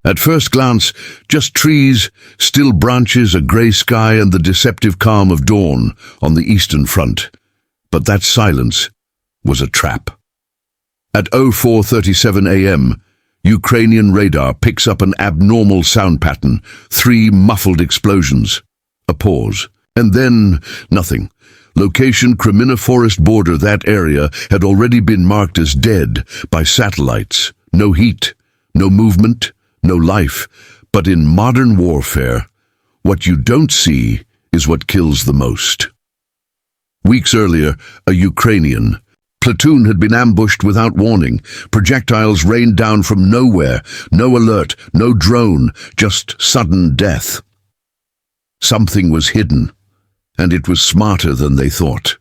At first glance, just trees, still branches, a grey sky, and the deceptive calm of dawn on the eastern front. But that silence was a trap. At 04:37 a.m., Ukrainian radar picks up an abnormal sound pattern, 3 muffled explosions. A pause. And then, nothing. Location Kreminna forest border. That area had already been marked as dead by satellites. No heat, no movement, no life. But in modern warfare, what you don't see is what kills the most. Weeks earlier, a Ukrainian platoon had been ambushed without warning. Projectiles rained down from nowhere. No alert, no drone, just sudden death. Something was hidden, and it was smarter than they thought.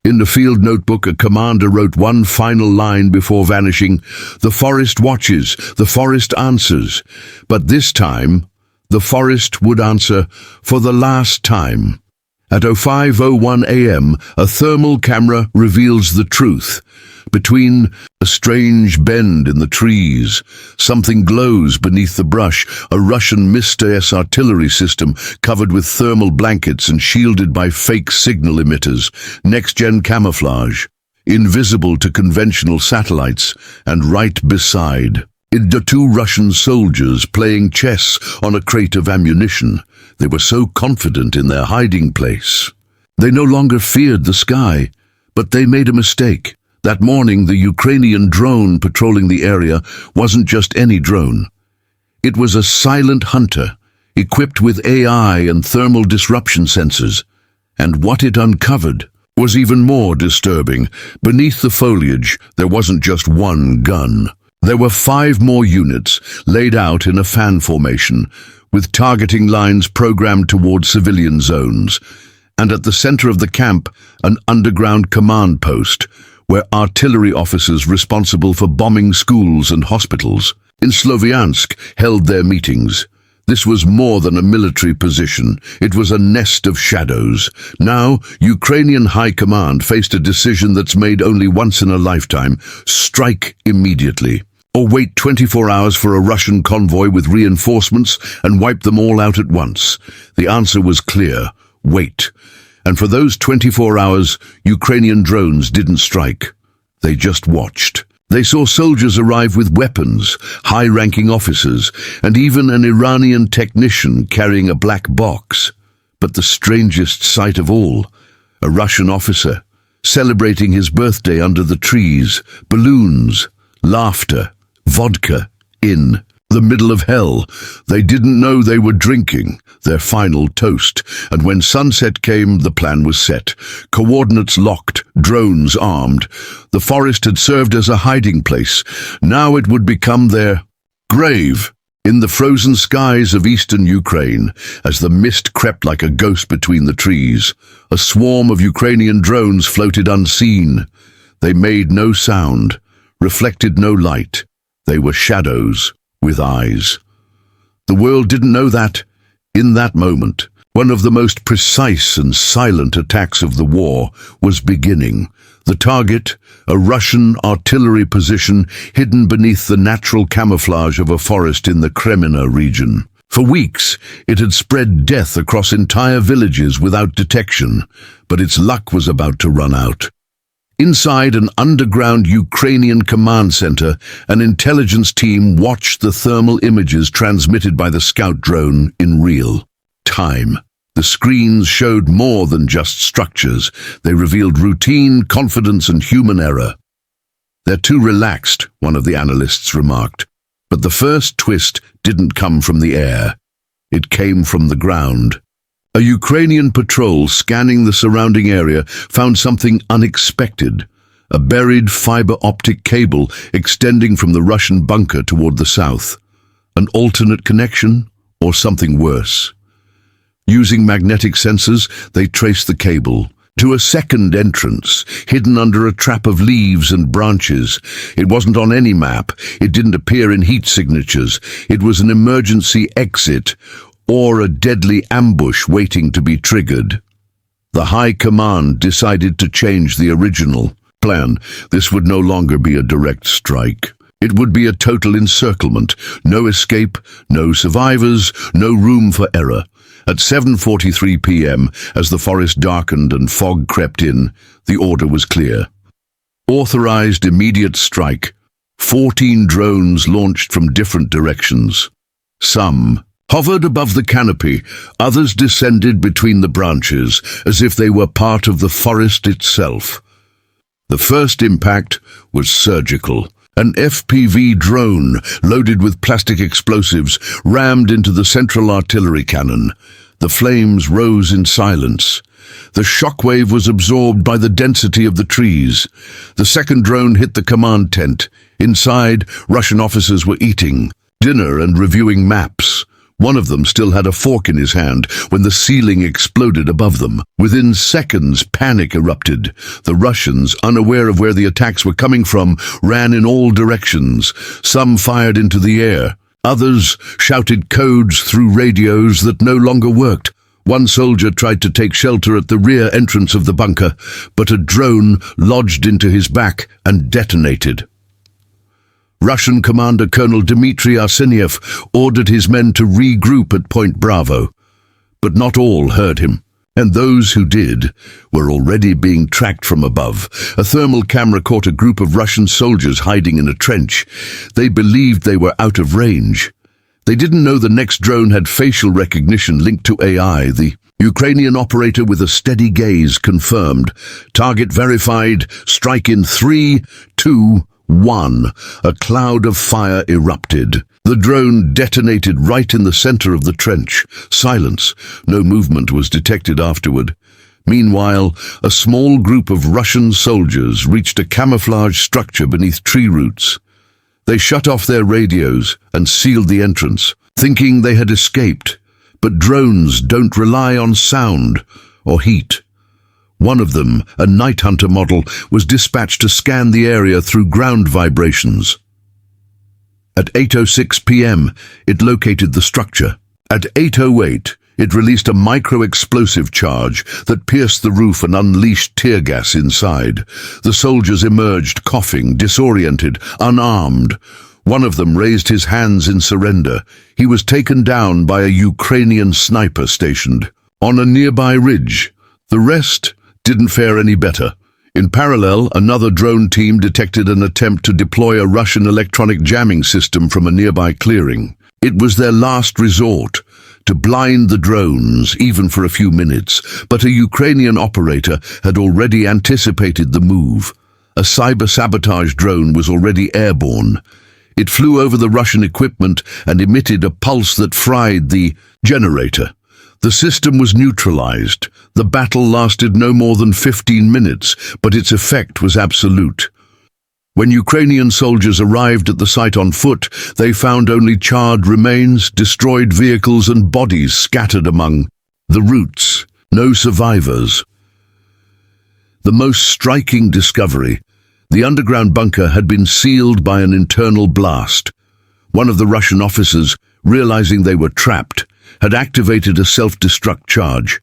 In the field notebook, a commander wrote one final line before vanishing: "The forest watches, the forest answers." But this time, the forest would answer for the last time. At 05:01 a.m., a thermal camera reveals the truth. Between a strange bend in the trees, something glows beneath the brush, a Russian Mis-S artillery system covered with thermal blankets and shielded by fake signal emitters, next-gen camouflage, invisible to conventional satellites, and right beside the 2 Russian soldiers playing chess on a crate of ammunition. They were so confident in their hiding place. They no longer feared the sky, but they made a mistake. That morning, the Ukrainian drone patrolling the area wasn't just any drone. It was a silent hunter, equipped with AI and thermal disruption sensors. And what it uncovered was even more disturbing. Beneath the foliage, there wasn't just one gun. There were 5 more units laid out in a fan formation, with targeting lines programmed toward civilian zones. And at the center of the camp, an underground command post, where artillery officers responsible for bombing schools and hospitals in Sloviansk held their meetings. This was more than a military position. It was a nest of shadows. Now, Ukrainian High Command faced a decision that's made only once in a lifetime: strike immediately, or wait 24 hours for a Russian convoy with reinforcements and wipe them all out at once. The answer was clear: wait. And for those 24 hours, Ukrainian drones didn't strike. They just watched. They saw soldiers arrive with weapons, high-ranking officers, and even an Iranian technician carrying a black box. But the strangest sight of all, a Russian officer celebrating his birthday under the trees, balloons, laughter, vodka, in the middle of hell. They didn't know they were drinking their final toast, and when sunset came, the plan was set. Coordinates locked, drones armed. The forest had served as a hiding place. Now it would become their grave. In the frozen skies of eastern Ukraine, as the mist crept like a ghost between the trees, a swarm of Ukrainian drones floated unseen. They made no sound, reflected no light. They were shadows with eyes. The world didn't know that. In that moment, one of the most precise and silent attacks of the war was beginning. The target, a Russian artillery position hidden beneath the natural camouflage of a forest in the Kreminna region. For weeks, it had spread death across entire villages without detection, but its luck was about to run out. Inside an underground Ukrainian command center, an intelligence team watched the thermal images transmitted by the scout drone in real time. The screens showed more than just structures. They revealed routine, confidence, and human error. "They're too relaxed," one of the analysts remarked. But the first twist didn't come from the air. It came from the ground. A Ukrainian patrol scanning the surrounding area found something unexpected: a buried fiber-optic cable extending from the Russian bunker toward the south. An alternate connection, or something worse? Using magnetic sensors, they traced the cable to a second entrance, hidden under a trap of leaves and branches. It wasn't on any map. It didn't appear in heat signatures. It was an emergency exit, or a deadly ambush waiting to be triggered. The High Command decided to change the original plan. This would no longer be a direct strike. It would be a total encirclement. No escape, no survivors, no room for error. At 7:43 p.m., as the forest darkened and fog crept in, the order was clear. Authorized immediate strike. 14 drones launched from different directions. Some hovered above the canopy, others descended between the branches, as if they were part of the forest itself. The first impact was surgical. An FPV drone, loaded with plastic explosives, rammed into the central artillery cannon. The flames rose in silence. The shockwave was absorbed by the density of the trees. The second drone hit the command tent. Inside, Russian officers were eating dinner and reviewing maps. One of them still had a fork in his hand when the ceiling exploded above them. Within seconds, panic erupted. The Russians, unaware of where the attacks were coming from, ran in all directions. Some fired into the air. Others shouted codes through radios that no longer worked. One soldier tried to take shelter at the rear entrance of the bunker, but a drone lodged into his back and detonated. Russian commander Colonel Dmitry Arseniev ordered his men to regroup at Point Bravo. But not all heard him, and those who did were already being tracked from above. A thermal camera caught a group of Russian soldiers hiding in a trench. They believed they were out of range. They didn't know the next drone had facial recognition linked to AI. The Ukrainian operator with a steady gaze confirmed. Target verified. Strike in 3, 2, 1. A cloud of fire erupted. The drone detonated right in the center of the trench. Silence. No movement was detected afterward. Meanwhile, a small group of Russian soldiers reached a camouflage structure beneath tree roots. They shut off their radios and sealed the entrance, thinking they had escaped. But drones don't rely on sound or heat. One of them, a night hunter model, was dispatched to scan the area through ground vibrations. At 8:06 p.m., it located the structure. At 8:08, it released a micro-explosive charge that pierced the roof and unleashed tear gas inside. The soldiers emerged, coughing, disoriented, unarmed. One of them raised his hands in surrender. He was taken down by a Ukrainian sniper stationed on a nearby ridge. The rest didn't fare any better. In parallel, another drone team detected an attempt to deploy a Russian electronic jamming system from a nearby clearing. It was their last resort, to blind the drones, even for a few minutes, but a Ukrainian operator had already anticipated the move. A cyber-sabotage drone was already airborne. It flew over the Russian equipment and emitted a pulse that fried the generator. The system was neutralized. The battle lasted no more than 15 minutes, but its effect was absolute. When Ukrainian soldiers arrived at the site on foot, they found only charred remains, destroyed vehicles and bodies scattered among the roots. No survivors. The most striking discovery: the underground bunker had been sealed by an internal blast. One of the Russian officers, realizing they were trapped, had activated a self-destruct charge.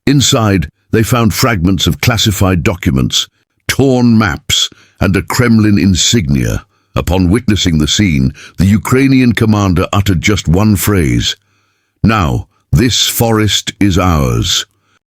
Inside, they found fragments of classified documents, torn maps, and a Kremlin insignia. Upon witnessing the scene, the Ukrainian commander uttered just one phrase: "Now, this forest is ours."